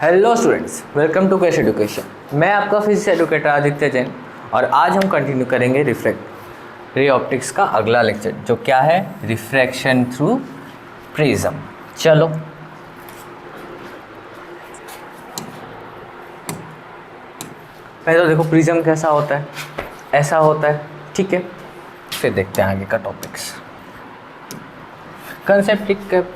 Hello students, welcome to Cash Education. मैं आपका physics educator Aditya Jain और आज हम कंटिन्यू करेंगे रिफ्रैक्ट रे ऑप्टिक्स का अगला लेक्चर, जो क्या है, रिफ्रैक्शन थ्रू प्रिज्म। चलो पहले तो देखो प्रिज्म कैसा होता है, ऐसा होता है, ठीक है। फिर देखते हैं आगे का टॉपिक्स। कंसेप्ट ठीक है।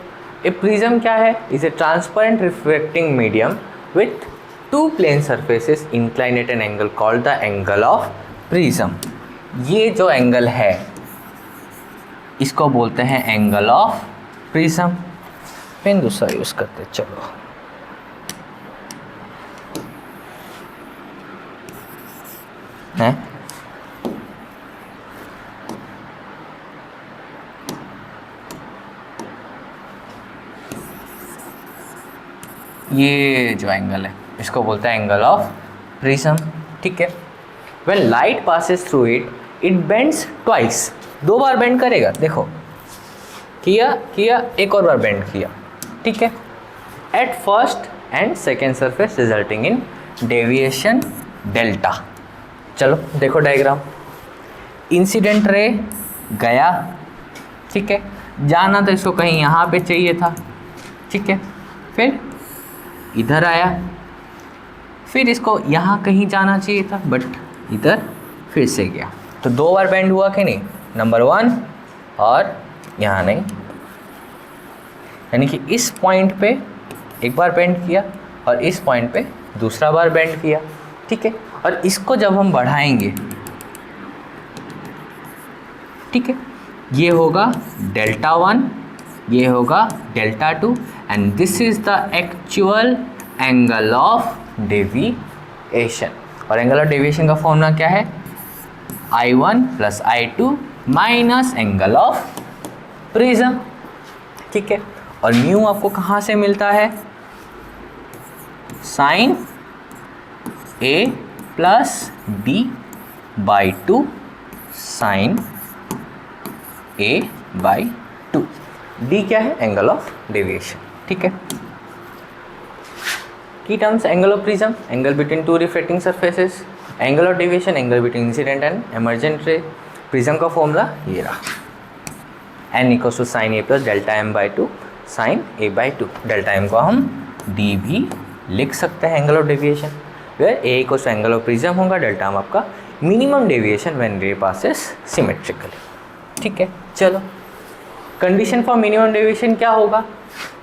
ए प्रिज्म क्या है? Is a transparent reflecting medium with two plane surfaces inclined at an angle called the angle of prism. ये जो एंगल है इसको बोलते हैं एंगल ऑफ प्रिज्म। पेन दूसरा यूज करते, चलो है। ये जो एंगल है इसको बोलते हैं एंगल ऑफ प्रिज्म, ठीक है। When light passes through it, it bends twice, दो बार बेंड करेगा। देखो किया एक और बार बेंड किया, ठीक है। At first and second surface resulting in deviation delta. चलो देखो डायग्राम। इंसिडेंट रे गया, ठीक है, जाना तो इसको कहीं यहाँ पे चाहिए था, ठीक है। फिर इधर आया, फिर इसको यहाँ कहीं जाना चाहिए था, बट इधर फिर से गया। तो दो बार बेंड हुआ कि नहीं? नंबर 1 और यहाँ नहीं, यानी कि इस पॉइंट पे एक बार बेंड किया और इस पॉइंट पे दूसरा बार बेंड किया, ठीक है। और इसको जब हम बढ़ाएंगे, ठीक है, ये होगा डेल्टा 1, ये होगा delta 2 and this is the actual angle of deviation. और एंगल ऑफ डेविएशन का फॉर्मूला क्या है? I1 plus I2 minus angle of prism, ठीक है। और म्यू आपको कहाँ से मिलता है? Sine A plus B by 2 sine A by 2। D क्या है? एंगल ऑफ डेविएशन, ठीक है। Key terms: angle of prism, angle between two reflecting surfaces; angle of deviation, angle between incident and emergent ray. Prism का formula ये रहा, N equals to sine A plus delta M by 2 sine A by 2। Delta M को हम D भी लिख सकते हैं angle of deviation, where A equals to angle of prism होगा, डेल्टा एम आपका minimum deviation when ray passes symmetrically, ठीक है। चलो कंडीशन फॉर मिनिमम डेविएशन क्या होगा?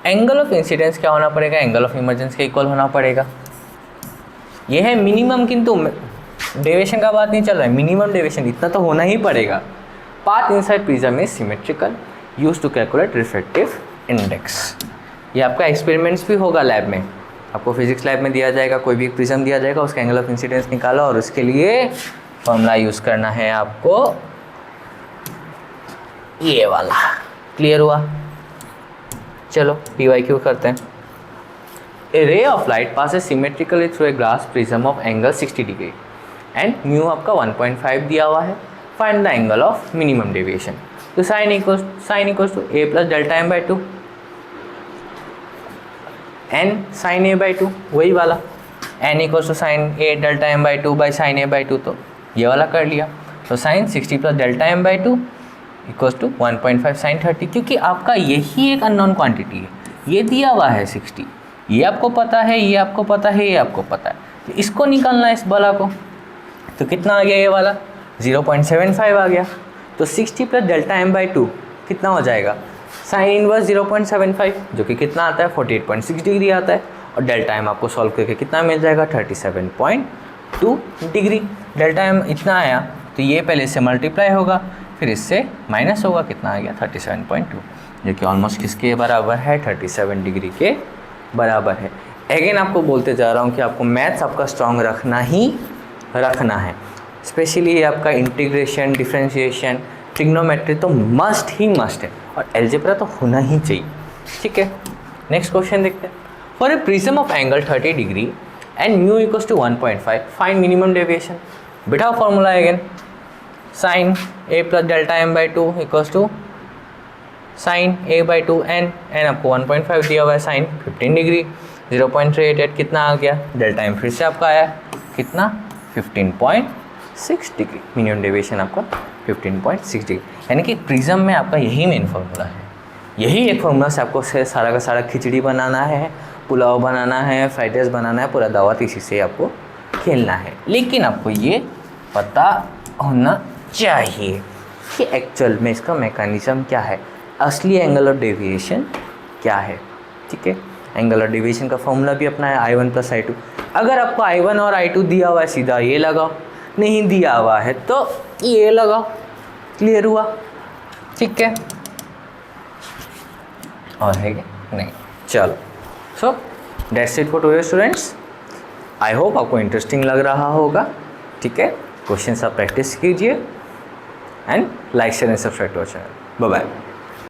एंगल ऑफ इंसिडेंस क्या होना पड़ेगा? एंगल ऑफ इमर्जेंस के इक्वल होना पड़ेगा। ये है मिनिमम, किंतु डेविएशन का बात नहीं चल रहा है, मिनिमम डेविएशन इतना तो होना ही पड़ेगा। Path inside prism is symmetrical, use to calculate refractive index. ये आपका एक्सपेरिमेंट्स भी होगा लैब में, आपको फिजिक्स लैब में दिया जाएगा, कोई भी एक प्रिज्म दिया जाएगा, उसका एंगल ऑफ इंसिडेंस निकालो और उसके लिए फॉर्मूला यूज़ करना है आपको ये वाला। क्लियर हुआ? चलो PYQ करते हैं। A ray of light passes symmetrically through a glass prism of angle 60 degree and mu आपका 1.5 दिया हुआ है। Find the angle of minimum deviation. तो sine equals to A plus delta M by 2 N sine A by 2, वही वाला। N equals to sine A delta M by 2 by sine A by 2, तो ये वाला कर लिया। तो sine 60 plus delta M by 2 equals to 1.5 sine 30, क्योंकि आपका यही एक अननोन क्वांटिटी है, ये दिया हुआ है 60, ये आपको पता है, ये आपको पता है, ये आपको पता है, तो इसको निकालना है इस वाला को। तो कितना आ गया ये वाला? 0.75 आ गया। तो 60 प्लस डेल्टा एम बाई 2 कितना हो जाएगा? साइन इनवर्स 0.75, जो कि कितना आता है? 48.6 डिग्री आता है। और डेल्टा एम आपको सॉल्व करके कितना मिल जाएगा? 37.2 डिग्री। डेल्टा एम इतना आया तो ये पहले इससे मल्टीप्लाई होगा, फिर इससे माइनस होगा, कितना आ गया? 37.2, जो कि ऑलमोस्ट किसके बराबर है? 37 डिग्री के बराबर है। अगेन आपको बोलते जा रहा हूँ कि आपको मैथ्स आपका स्ट्रॉन्ग रखना है, स्पेशली ये आपका इंटीग्रेशन, डिफरेंशिएशन, ट्रिग्नोमेट्री तो मस्ट है, और एल्जेब्रा तो होना ही चाहिए, ठीक है। नेक्स्ट क्वेश्चन देखते हैं। For a prism of angle 30 degree and mu equals to 1.5, find minimum deviation. बिठाओ formula again, sine A plus delta M by 2 equals to sine A by 2 N आपको 1.5 दिया हुआ है, साइन 15 डिग्री। 0.38 कितना आ गया, delta M फिर से आपका आया कितना 15.6 डिग्री, मिनिमम डेविएशन आपका 15.6 डिग्री। यानी कि प्रिज्म में आपका यही मेन फार्मूला है, यही एक फार्मूला से आपको सारा का सारा खिचड़ी बनाना है, पुलाव बनाना है, फ्राइड राइस बनाना है, पूरा दावत इसी से आपको खेलना है। लेकिन आपको ये पता होना चाहिए कि एक्चुअल में इसका मैकेनिज्म क्या है, असली एंगल ऑफ डेविएशन क्या है। ठीक है, एंगल ऑफ डेविएशन का फॉर्मूला भी अपना है I1 + I2। अगर आपको I1 और I2 दिया हुआ है सीधा ये लगाओ, नहीं दिया हुआ है तो ये लगाओ, क्लियर हुआ। ठीक है, और है क्या नहीं, चलो। So that's it for today students. I hope आपको इंटरेस्टिंग लग रहा होगा। ठीक है, क्वेश्चन आप प्रैक्टिस कीजिए and like share and subscribe to our channel. Bye bye.